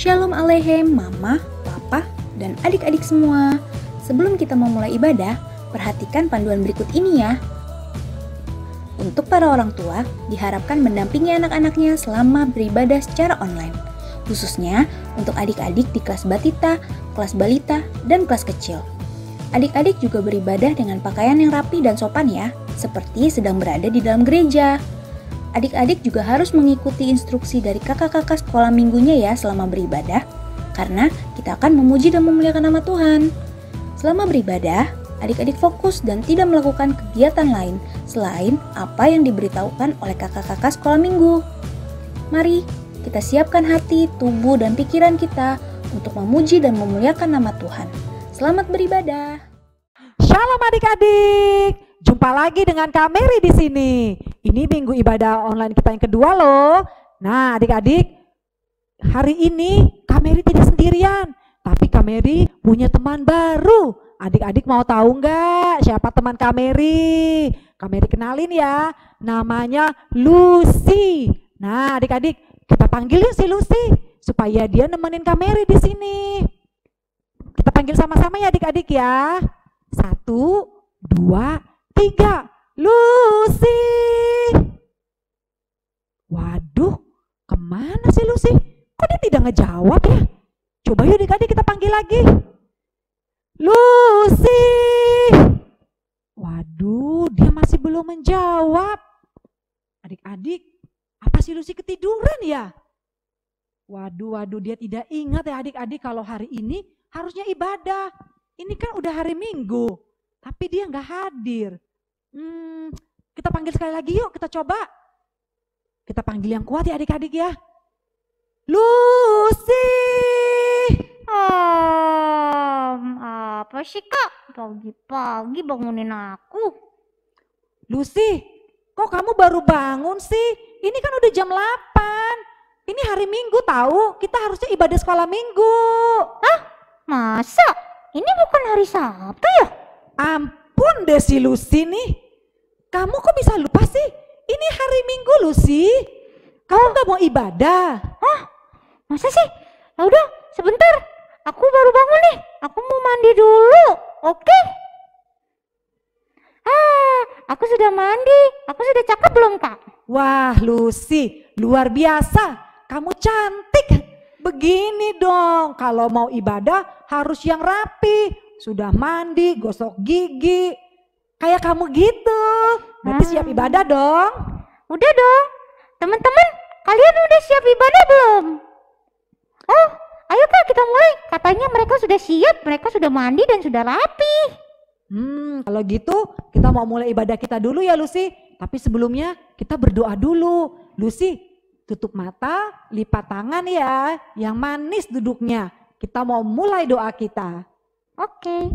Shalom Aleichem, Mama, Papa, dan adik-adik semua. Sebelum kita memulai ibadah, perhatikan panduan berikut ini ya. Untuk para orang tua, diharapkan mendampingi anak-anaknya selama beribadah secara online. Khususnya untuk adik-adik di kelas batita, kelas balita, dan kelas kecil. Adik-adik juga beribadah dengan pakaian yang rapi dan sopan ya, seperti sedang berada di dalam gereja. Adik-adik juga harus mengikuti instruksi dari kakak-kakak sekolah minggunya ya selama beribadah, karena kita akan memuji dan memuliakan nama Tuhan. Selama beribadah, adik-adik fokus dan tidak melakukan kegiatan lain selain apa yang diberitahukan oleh kakak-kakak sekolah minggu. Mari kita siapkan hati, tubuh, dan pikiran kita untuk memuji dan memuliakan nama Tuhan. Selamat beribadah. Shalom adik-adik. Jumpa lagi dengan Kak Mary di sini. Ini minggu ibadah online kita yang kedua loh. Nah adik-adik, hari ini Kak Mary tidak sendirian, tapi Kak Mary punya teman baru. Adik-adik mau tahu nggak siapa teman Kak Mary? Kak Mary kenalin ya, namanya Lucy. Nah adik-adik, kita panggilin si Lucy supaya dia nemenin Kak Mary di sini. Kita panggil sama-sama ya adik-adik ya. 1, 2, 3, Lucy. Waduh, kemana sih Lucy? Kok dia tidak ngejawab ya? Coba yuk adik-adik kita panggil lagi. Lucy. Waduh, dia masih belum menjawab. Adik-adik, apa sih Lucy ketiduran ya? Waduh, dia tidak ingat ya adik-adik kalau hari ini harusnya ibadah. Ini kan udah hari Minggu, tapi dia nggak hadir. Kita panggil sekali lagi yuk, kita coba. Kita panggil yang kuat ya adik-adik ya. Lucy. Apa sih Kak? Pagi-pagi bangunin aku. Lucy, kok kamu baru bangun sih? Ini kan udah jam 8. Ini hari Minggu tahu, kita harusnya ibadah sekolah Minggu. Hah? Masa? Ini bukan hari Sabtu ya? Ampun deh si Lucy nih. Kamu kok bisa lupa sih? Ini hari Minggu Lucy. Kamu gak mau ibadah? Hah? Masa sih? Ya udah, sebentar. Aku baru bangun nih. Aku mau mandi dulu. Oke? Aku sudah mandi. Aku sudah cakep belum Kak? Wah Lucy, luar biasa. Kamu cantik. Begini dong, kalau mau ibadah harus yang rapi. Sudah mandi, gosok gigi. Kayak kamu gitu. Berarti siap ibadah dong? Udah dong. Teman-teman, kalian udah siap ibadah belum? Oh, ayo Kak kita mulai. Katanya mereka sudah siap, mereka sudah mandi dan sudah rapi. Kalau gitu kita mau mulai ibadah kita dulu ya Lucy. Tapi sebelumnya kita berdoa dulu. Lucy, tutup mata, lipat tangan ya. Yang manis duduknya. Kita mau mulai doa kita. Oke.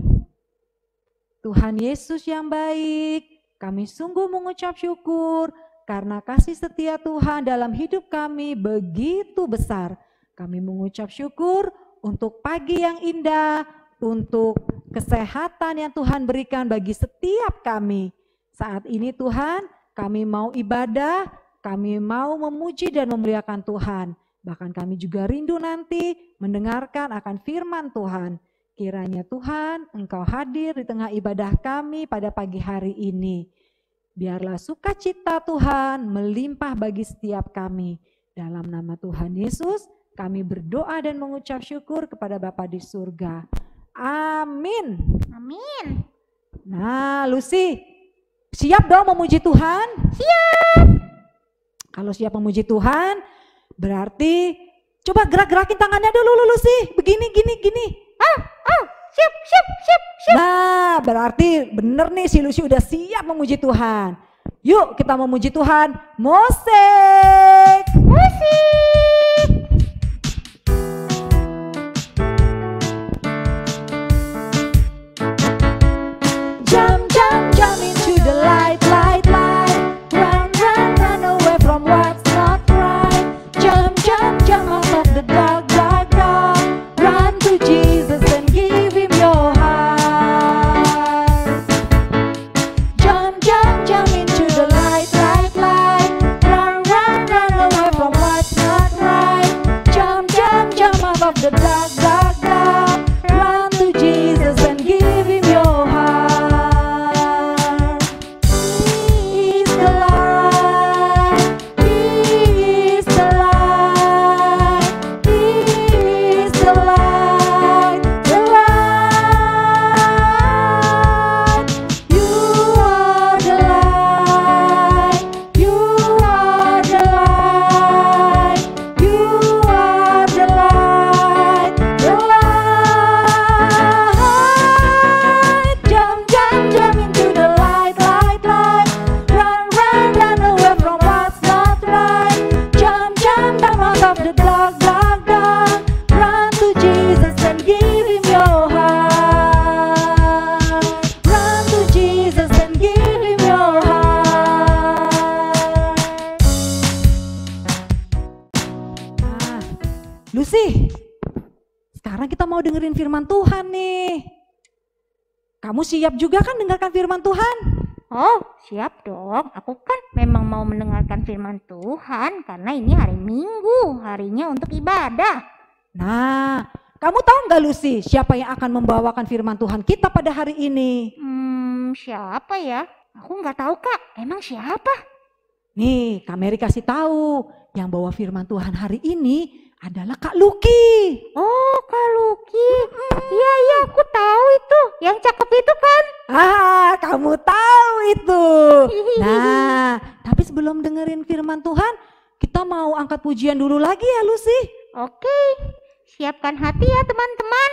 Tuhan Yesus yang baik, kami sungguh mengucap syukur karena kasih setia Tuhan dalam hidup kami begitu besar. Kami mengucap syukur untuk pagi yang indah, untuk kesehatan yang Tuhan berikan bagi setiap kami. Saat ini Tuhan, kami mau ibadah, kami mau memuji dan memuliakan Tuhan. Bahkan kami juga rindu nanti mendengarkan akan firman Tuhan. Kiranya Tuhan Engkau hadir di tengah ibadah kami pada pagi hari ini. Biarlah sukacita Tuhan melimpah bagi setiap kami. Dalam nama Tuhan Yesus kami berdoa dan mengucap syukur kepada Bapa di surga. Amin. Amin. Nah Lucy, siap dong memuji Tuhan? Siap. Kalau siap memuji Tuhan, berarti coba gerak-gerakin tangannya dulu Lucy. Begini, gini. Siap. Nah, berarti bener nih si Lucy udah siap memuji Tuhan. Yuk kita memuji Tuhan. Musik. Jump into the light. Run away from what's not right. Jump out of the dark. Run to Jesus and give him your heart. Jump into the light. Run away from what's not right. Lucy, sekarang kita mau dengerin firman Tuhan nih. Kamu siap juga kan dengarkan firman Tuhan? Oh, siap dong. Aku kan memang mau mendengarkan firman Tuhan karena ini hari Minggu, harinya untuk ibadah. Nah, kamu tahu nggak Lucy, siapa yang akan membawakan firman Tuhan kita pada hari ini? Siapa ya? Aku nggak tahu, Kak. Emang siapa? Nih, Kak Mary kasih tahu, yang bawa firman Tuhan hari ini adalah Kak Luki. Oh, Kak Luki. Iya, aku tahu itu. Yang cakep itu kan? Kamu tahu itu. Nah, tapi sebelum dengerin firman Tuhan, kita mau angkat pujian dulu lagi ya Lucy. Oke, siapkan hati ya teman-teman.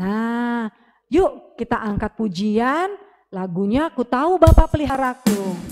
Nah, yuk kita angkat pujian, lagunya Ku Tahu Bapa Peliharaku.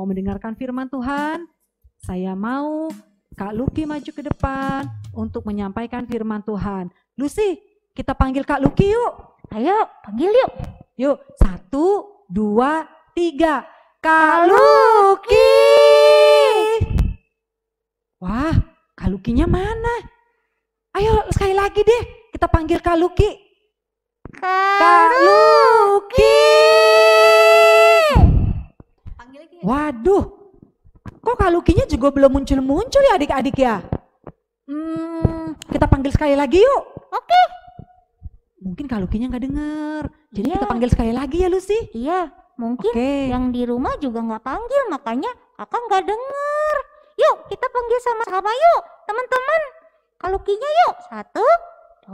Mendengarkan firman Tuhan, saya mau Kak Luki maju ke depan untuk menyampaikan firman Tuhan. Lucy, kita panggil Kak Luki yuk. Ayo, panggil yuk. Yuk, 1, 2, 3. Kak Luki. Wah, Kak Lukinya mana? Ayo sekali lagi deh, kita panggil Kak Luki. Kak Luki. Waduh, kok Kak Lukinya juga belum muncul-muncul ya adik-adik ya? Kita panggil sekali lagi yuk. Oke. Mungkin Kak Lukinya nggak dengar, jadi kita panggil sekali lagi ya Lucy. Iya, mungkin yang di rumah juga nggak panggil, makanya kakak nggak dengar. Yuk, kita panggil sama-sama yuk, teman-teman. Kak Lukinya yuk, 1,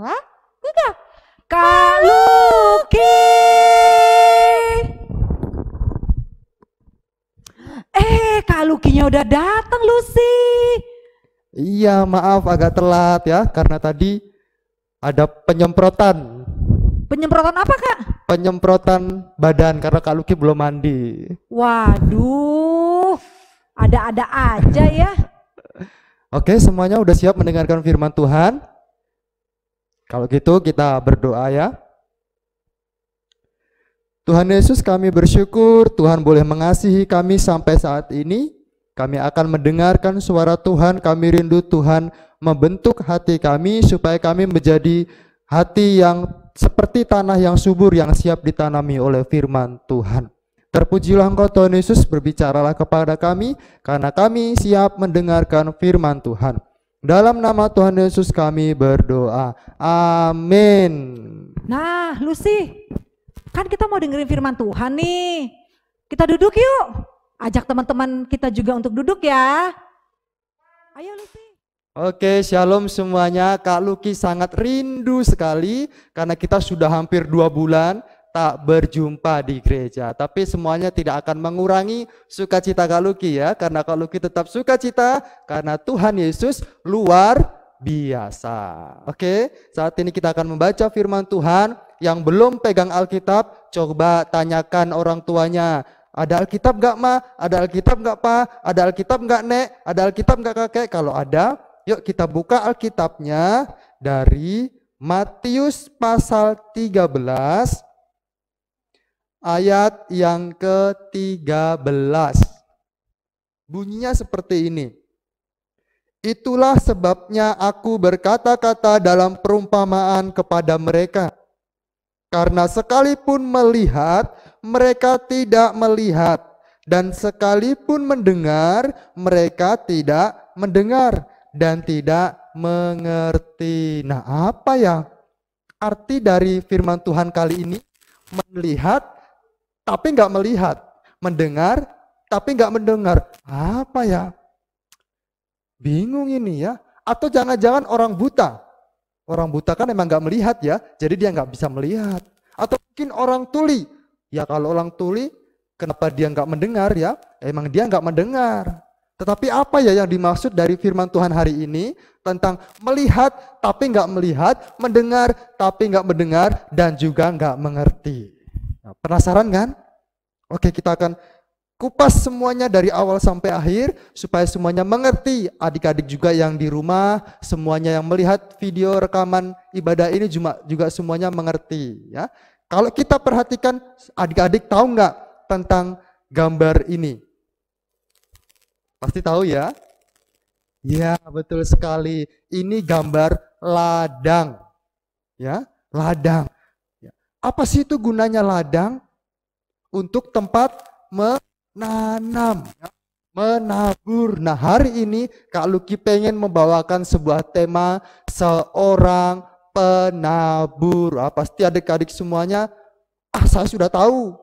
2, 3. Kak Luki. Kak Lukinya udah datang Lucy. Iya, maaf agak telat ya, karena tadi ada penyemprotan. Penyemprotan apa Kak? Penyemprotan badan karena Kak Luki belum mandi. Waduh, ada-ada aja ya. Oke, semuanya udah siap mendengarkan firman Tuhan? Kalau gitu kita berdoa ya. Tuhan Yesus, kami bersyukur Tuhan boleh mengasihi kami sampai saat ini. Kami akan mendengarkan suara Tuhan. Kami rindu Tuhan membentuk hati kami supaya kami menjadi hati yang seperti tanah yang subur yang siap ditanami oleh firman Tuhan. Terpujilah Engkau Tuhan Yesus, berbicaralah kepada kami karena kami siap mendengarkan firman Tuhan. Dalam nama Tuhan Yesus kami berdoa. Amin. Nah, Lucy, kan kita mau dengerin firman Tuhan nih. Kita duduk yuk. Ajak teman-teman kita juga untuk duduk ya. Ayo Lucy. Oke, shalom semuanya. Kak Luki sangat rindu sekali karena kita sudah hampir 2 bulan tak berjumpa di gereja. Tapi semuanya tidak akan mengurangi sukacita Kak Luki ya, karena Kak Luki tetap sukacita karena Tuhan Yesus luar biasa. Oke, saat ini kita akan membaca firman Tuhan. Yang belum pegang Alkitab, coba tanyakan orang tuanya. Ada Alkitab gak Ma? Ada Alkitab gak Pa? Ada Alkitab gak Nek? Ada Alkitab gak Kakek? Kalau ada, yuk kita buka Alkitabnya dari Matius pasal 13 ayat yang ke-13. Bunyinya seperti ini. Itulah sebabnya aku berkata-kata dalam perumpamaan kepada mereka. Karena sekalipun melihat, mereka tidak melihat. Dan sekalipun mendengar, mereka tidak mendengar. Dan tidak mengerti. Nah, apa ya arti dari firman Tuhan kali ini? Melihat, tapi nggak melihat. Mendengar, tapi nggak mendengar. Apa ya? Bingung ini ya. Atau jangan-jangan orang buta. Orang buta kan emang nggak melihat ya, jadi dia nggak bisa melihat. Atau mungkin orang tuli, ya kalau orang tuli, kenapa dia nggak mendengar ya? Emang dia nggak mendengar. Tetapi apa ya yang dimaksud dari firman Tuhan hari ini tentang melihat tapi nggak melihat, mendengar tapi nggak mendengar, dan juga nggak mengerti. Nah, penasaran kan? Oke, kita akan kupas semuanya dari awal sampai akhir supaya semuanya mengerti. Adik-adik juga yang di rumah, semuanya yang melihat video rekaman ibadah ini juga semuanya mengerti ya. Kalau kita perhatikan, adik-adik tahu nggak tentang gambar ini? Pasti tahu ya? Ya, betul sekali. Ini gambar ladang. Ya, ladang. Ya. Apa sih itu gunanya ladang? Untuk tempat menanam, menabur. Nah, hari ini Kak Luki pengen membawakan sebuah tema seorang penabur. Pasti adik-adik semuanya, saya sudah tahu.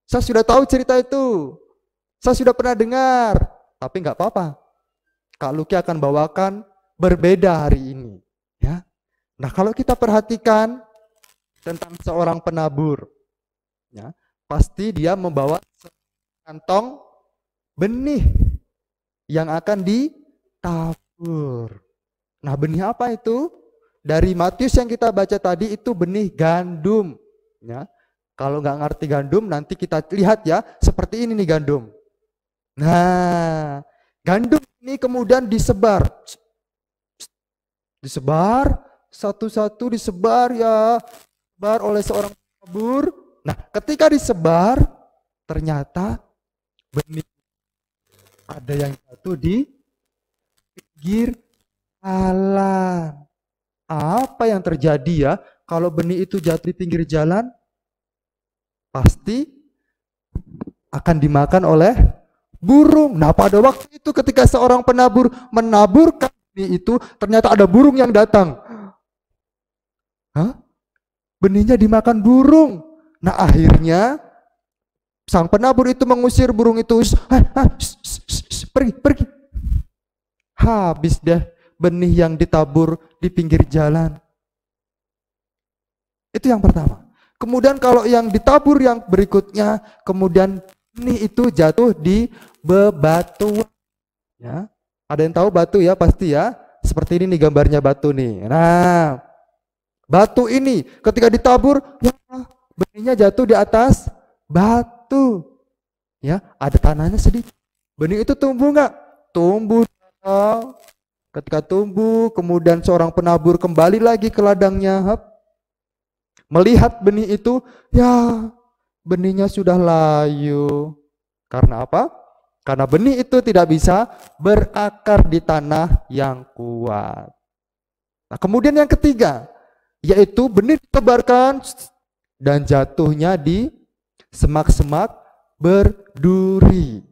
Saya sudah tahu cerita itu. Saya sudah pernah dengar. Tapi nggak apa-apa. Kak Luki akan bawakan berbeda hari ini. Ya. Nah, kalau kita perhatikan tentang seorang penabur, ya, pasti dia membawa kantong benih yang akan ditabur. Nah, benih apa itu? Dari Matius yang kita baca tadi itu benih gandum. Ya. Kalau nggak ngerti gandum, nanti kita lihat ya, seperti ini nih gandum. Nah, gandum ini kemudian disebar. Disebar, satu-satu disebar ya, disebar oleh seorang penabur. Nah, ketika disebar, ternyata benih ada yang jatuh di pinggir jalan. Apa yang terjadi ya kalau benih itu jatuh di pinggir jalan? Pasti akan dimakan oleh burung. Nah, pada waktu itu ketika seorang penabur menaburkan benih itu, ternyata ada burung yang datang. Benihnya dimakan burung. Nah, akhirnya sang penabur itu mengusir burung itu. Pergi. Habis deh benih yang ditabur di pinggir jalan. Itu yang pertama. Kemudian kalau yang ditabur yang berikutnya, kemudian benih itu jatuh di bebatuan. Ya, ada yang tahu batu ya pasti ya. Seperti ini nih gambarnya batu nih. Nah, batu ini ketika ditabur, ya, benihnya jatuh di atas batu. Ya, ada tanahnya sedikit. Benih itu tumbuh nggak? Tumbuh. Ketika tumbuh, kemudian seorang penabur kembali lagi ke ladangnya. Melihat benih itu, ya benihnya sudah layu. Karena apa? Karena benih itu tidak bisa berakar di tanah yang kuat. Nah, kemudian yang ketiga, yaitu benih ditebarkan dan jatuhnya di semak-semak berduri.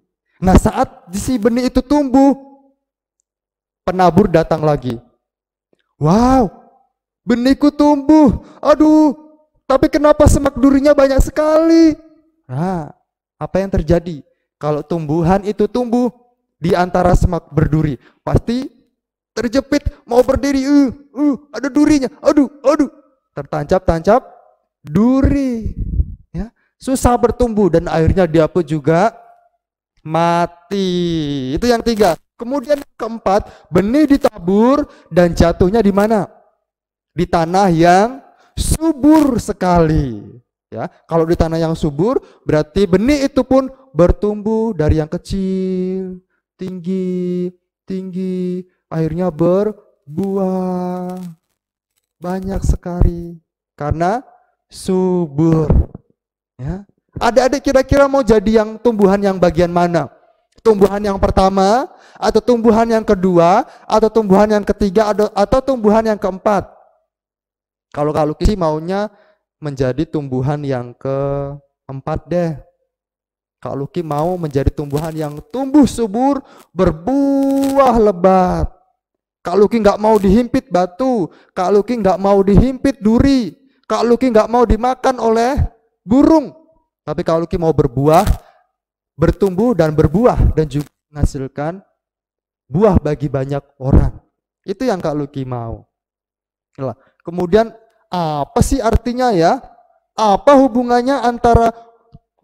Nah, saat si benih itu tumbuh, penabur datang lagi. Wow, benihku tumbuh. Aduh, tapi kenapa semak durinya banyak sekali? Nah, apa yang terjadi? Kalau tumbuhan itu tumbuh di antara semak berduri, pasti terjepit, mau berdiri, ada durinya, aduh, tertancap-tancap duri, ya, susah bertumbuh dan akhirnya dia pun juga mati. Itu yang tiga. Kemudian yang keempat, benih ditabur dan jatuhnya di mana? Di tanah yang subur sekali. Ya, kalau di tanah yang subur berarti benih itu pun bertumbuh dari yang kecil, tinggi, akhirnya berbuah banyak sekali karena subur. Ya. Adik-adik kira-kira mau jadi yang tumbuhan yang bagian mana? Tumbuhan yang pertama, atau tumbuhan yang kedua, atau tumbuhan yang ketiga, atau tumbuhan yang keempat? Kalau Kak Luki maunya menjadi tumbuhan yang keempat deh. Kak Luki mau menjadi tumbuhan yang tumbuh subur, berbuah lebat. Kak Luki nggak mau dihimpit batu, Kak Luki nggak mau dihimpit duri, Kak Luki nggak mau dimakan oleh burung. Tapi Kak Luki mau berbuah, bertumbuh dan berbuah dan juga menghasilkan buah bagi banyak orang. Itu yang Kak Luki mau. Nah, kemudian apa sih artinya ya? Apa hubungannya antara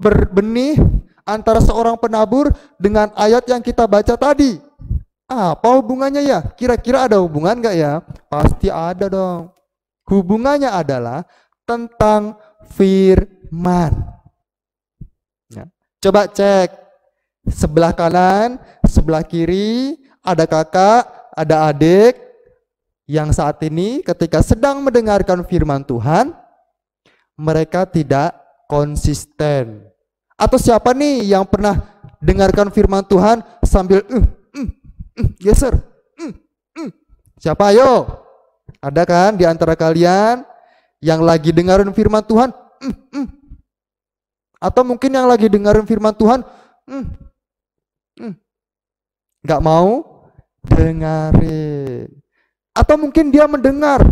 berbenih, antara seorang penabur dengan ayat yang kita baca tadi? Apa hubungannya ya? Kira-kira ada hubungan nggak ya? Pasti ada dong. Hubungannya adalah tentang firman. Ya. Coba cek sebelah kanan, sebelah kiri, ada kakak, ada adik yang saat ini ketika sedang mendengarkan firman Tuhan, mereka tidak konsisten. Atau siapa nih yang pernah dengarkan firman Tuhan sambil geser? Siapa ayo? Ada kan di antara kalian yang lagi dengarin firman Tuhan? Atau mungkin yang lagi dengarin firman Tuhan nggak mau dengarin. Atau mungkin dia mendengar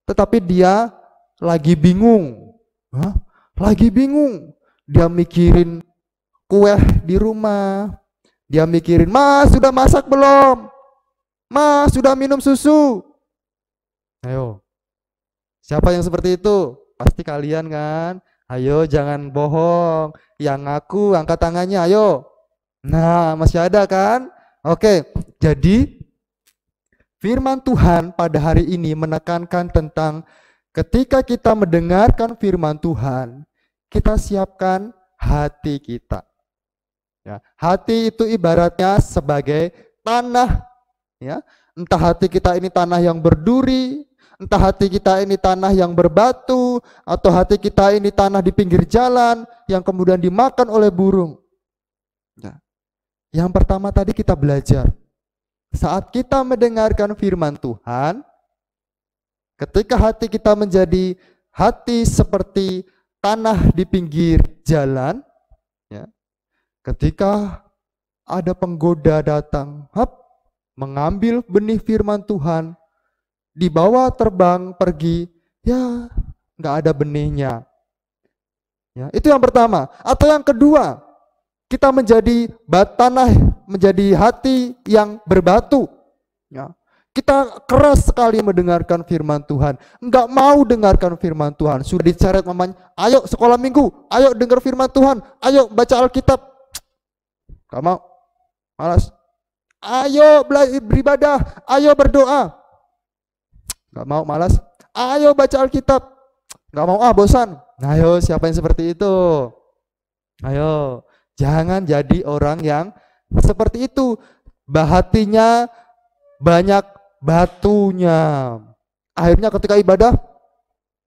tetapi dia lagi bingung. Lagi bingung. Dia mikirin kue di rumah. Dia mikirin, "Mas, sudah masak belum? Mas, sudah minum susu?" Ayo. Siapa yang seperti itu? Pasti kalian kan? Ayo jangan bohong. Yang ngaku angkat tangannya, ayo. Nah, masih ada kan? Oke, jadi firman Tuhan pada hari ini menekankan tentang ketika kita mendengarkan firman Tuhan, kita siapkan hati kita. Ya, hati itu ibaratnya sebagai tanah. Ya, entah hati kita ini tanah yang berduri, entah hati kita ini tanah yang berbatu, atau hati kita ini tanah di pinggir jalan yang kemudian dimakan oleh burung. Ya. Yang pertama tadi kita belajar, saat kita mendengarkan firman Tuhan, ketika hati kita menjadi hati seperti tanah di pinggir jalan, ya, ketika ada penggoda datang, mengambil benih firman Tuhan, dibawa terbang pergi, ya nggak ada benihnya. Ya, itu yang pertama. Atau yang kedua, kita menjadi tanah, menjadi hati yang berbatu. Ya, kita keras sekali mendengarkan firman Tuhan, nggak mau dengarkan firman Tuhan. Sudah diseret mamanya, ayo sekolah minggu, ayo dengar firman Tuhan, ayo baca Alkitab. Nggak mau, malas. Ayo beribadah, ayo berdoa. Nggak mau, malas. Ayo baca Alkitab. Nggak mau, bosan. Nah, ayo siapa yang seperti itu? Ayo, jangan jadi orang yang seperti itu. Hatinya banyak batunya. Akhirnya ketika ibadah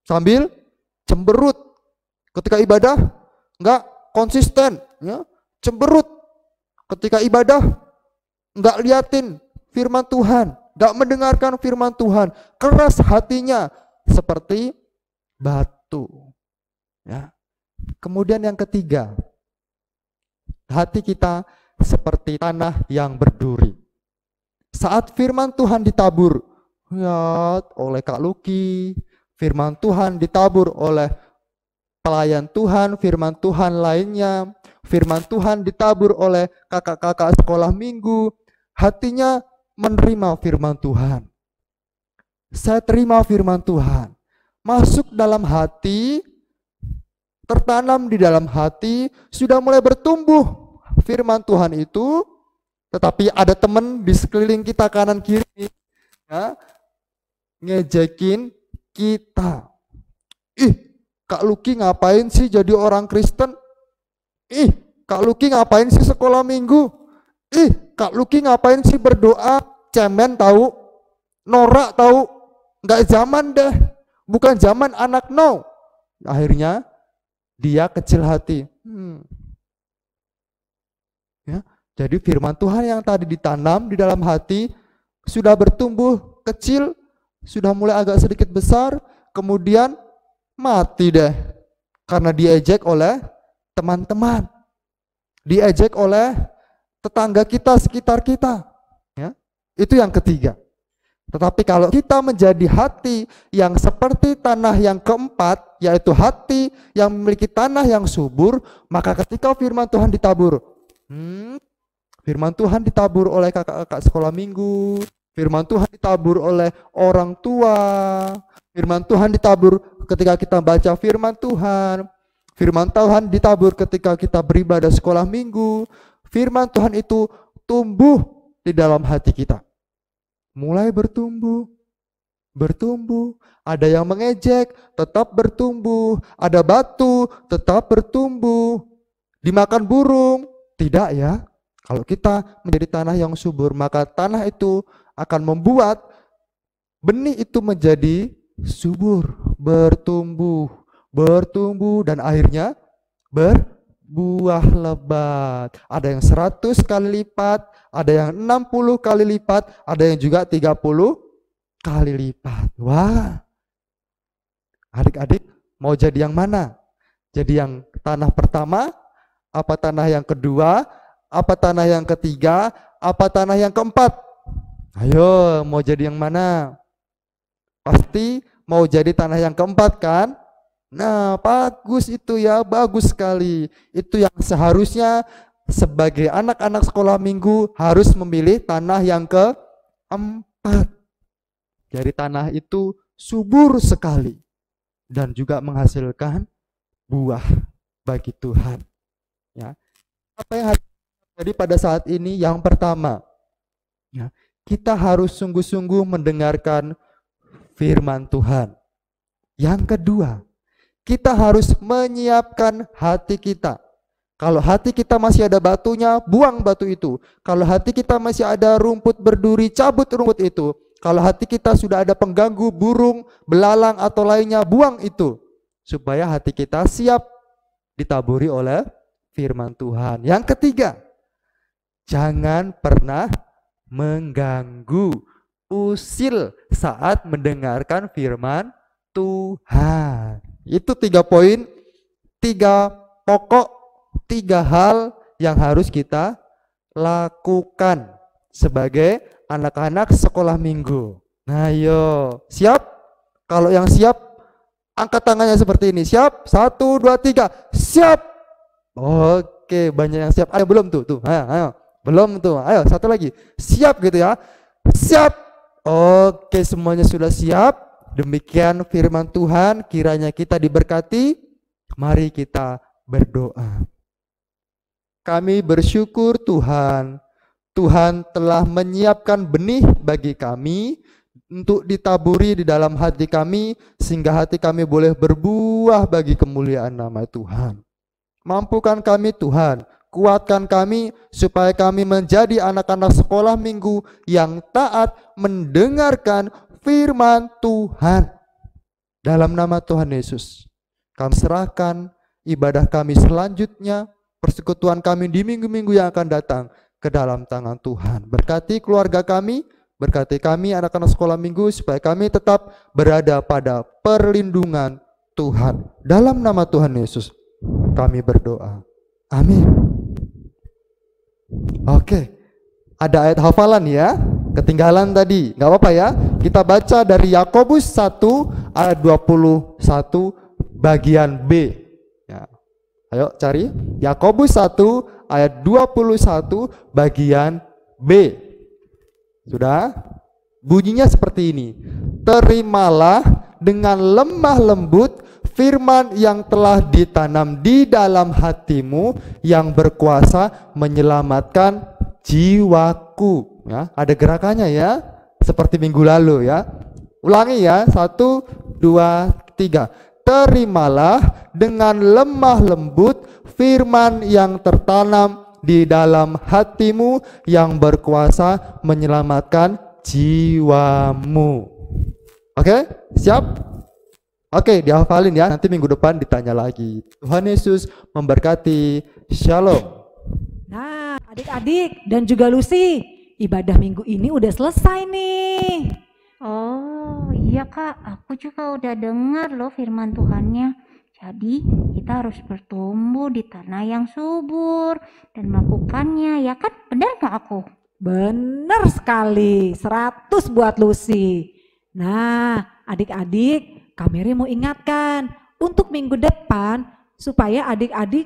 sambil cemberut. Ketika ibadah nggak konsisten, ya, cemberut ketika ibadah, nggak liatin firman Tuhan, nggak mendengarkan firman Tuhan, keras hatinya seperti batu. Ya. Kemudian yang ketiga, hati kita seperti tanah yang berduri. Saat firman Tuhan ditabur ya oleh Kak Luki, firman Tuhan ditabur oleh pelayan Tuhan, firman Tuhan lainnya, firman Tuhan ditabur oleh kakak-kakak sekolah minggu, hatinya menerima firman Tuhan. Saya terima firman Tuhan, masuk dalam hati, tertanam di dalam hati, sudah mulai bertumbuh firman Tuhan itu. Tetapi ada teman di sekeliling kita kanan kiri, ya, ngejekin kita. Ih, Kak Luki ngapain sih jadi orang Kristen? Ih, Kak Luki ngapain sih sekolah minggu? Ih, Kak Luki ngapain sih berdoa? Cemen tahu, norak tahu, nggak zaman deh, bukan zaman anak now. Akhirnya dia kecil hati. Ya, jadi firman Tuhan yang tadi ditanam di dalam hati sudah bertumbuh kecil, sudah mulai agak sedikit besar, kemudian mati deh karena diejek oleh teman-teman, diejek oleh tetangga kita, sekitar kita, ya. Itu yang ketiga. Tetapi kalau kita menjadi hati yang seperti tanah yang keempat, yaitu hati yang memiliki tanah yang subur, maka ketika firman Tuhan ditabur, firman Tuhan ditabur oleh kakak-kakak sekolah minggu, firman Tuhan ditabur oleh orang tua, firman Tuhan ditabur ketika kita baca firman Tuhan ditabur ketika kita beribadah sekolah minggu, firman Tuhan itu tumbuh di dalam hati kita. Mulai bertumbuh, ada yang mengejek, tetap bertumbuh, ada batu, tetap bertumbuh, dimakan burung, tidak ya. Kalau kita menjadi tanah yang subur, maka tanah itu akan membuat benih itu menjadi subur, bertumbuh, dan akhirnya berbuah lebat. Ada yang 100 kali lipat, ada yang 60 kali lipat, ada yang juga 30 kali lipat. Wah, adik-adik mau jadi yang mana? Jadi yang tanah pertama, apa tanah yang kedua, apa tanah yang ketiga, apa tanah yang keempat? Ayo, mau jadi yang mana? Pasti mau jadi tanah yang keempat kan? Nah, bagus itu ya, bagus sekali. Itu yang seharusnya sebagai anak-anak sekolah minggu harus memilih tanah yang keempat. Jadi tanah itu subur sekali dan juga menghasilkan buah bagi Tuhan. Ya. Apa yang harus terjadi pada saat ini? Yang pertama, ya, kita harus sungguh-sungguh mendengarkan firman Tuhan. Yang kedua, kita harus menyiapkan hati kita. Kalau hati kita masih ada batunya, buang batu itu. Kalau hati kita masih ada rumput berduri, cabut rumput itu. Kalau hati kita sudah ada pengganggu, burung, belalang atau lainnya, buang itu. Supaya hati kita siap ditaburi oleh firman Tuhan. Yang ketiga, jangan pernah mengganggu, usil saat mendengarkan firman Tuhan. Itu 3 poin, 3 pokok, 3 hal yang harus kita lakukan sebagai anak-anak sekolah minggu. Nah, ayo, siap? Kalau yang siap, angkat tangannya seperti ini. Siap? 1, 2, 3. Siap. Oke, banyak yang siap. Ayo, belum tuh. Ayo. Belum tuh. Ayo, satu lagi. Siap gitu ya. Siap. Oke, semuanya sudah siap. Demikian firman Tuhan, kiranya kita diberkati. Mari kita berdoa. Kami bersyukur Tuhan, Tuhan telah menyiapkan benih bagi kami untuk ditaburi di dalam hati kami, sehingga hati kami boleh berbuah bagi kemuliaan nama Tuhan. Mampukan kami Tuhan, kuatkan kami supaya kami menjadi anak-anak sekolah minggu yang taat mendengarkan firman Tuhan. Dalam nama Tuhan Yesus, kami serahkan ibadah kami selanjutnya, persekutuan kami di minggu-minggu yang akan datang ke dalam tangan Tuhan. Berkati keluarga kami, berkati kami anak-anak sekolah minggu, supaya kami tetap berada pada perlindungan Tuhan. Dalam nama Tuhan Yesus kami berdoa. Amin. Oke, ada ayat hafalan ya, ketinggalan tadi, nggak apa-apa ya. Kita baca dari Yakobus 1 ayat 21 bagian B. Ya. Ayo cari Yakobus 1 ayat 21 bagian B. Sudah? Bunyinya seperti ini. Terimalah dengan lemah lembut firman yang telah ditanam di dalam hatimu, yang berkuasa menyelamatkan jiwaku. Ya, ada gerakannya ya, seperti minggu lalu ya. Ulangi ya, 1, 2, 3. Terimalah dengan lemah lembut firman yang tertanam di dalam hatimu, yang berkuasa menyelamatkan jiwamu. Oke, siap? Oke, dihafalin ya, nanti minggu depan ditanya lagi. Tuhan Yesus memberkati. Shalom. Nah, adik-adik dan juga Lucy, ibadah minggu ini udah selesai nih. Oh iya Kak, aku juga udah dengar loh firman Tuhannya. Jadi kita harus bertumbuh di tanah yang subur dan melakukannya, ya kan? Benar gak aku? Bener sekali, 100 buat Lucy. Nah, adik-adik, Kameri mau ingatkan untuk minggu depan supaya adik-adik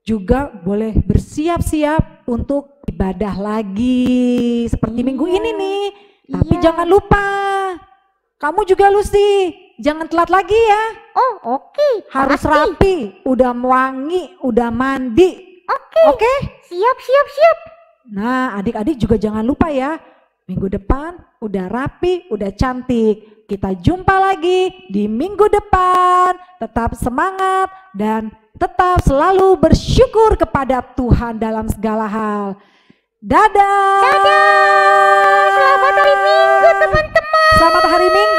juga boleh bersiap-siap untuk ibadah lagi seperti minggu ini nih. Tapi jangan lupa, kamu juga Lucy, jangan telat lagi ya. Oh oke. Harus pasti. rapi, udah wangi, udah mandi. Oke? Siap. Nah, adik-adik juga jangan lupa ya, minggu depan udah rapi, udah cantik. Kita jumpa lagi di minggu depan. Tetap semangat dan tetap selalu bersyukur kepada Tuhan dalam segala hal. Dadah. Dadah. Selamat hari Minggu teman-teman. Selamat hari Minggu.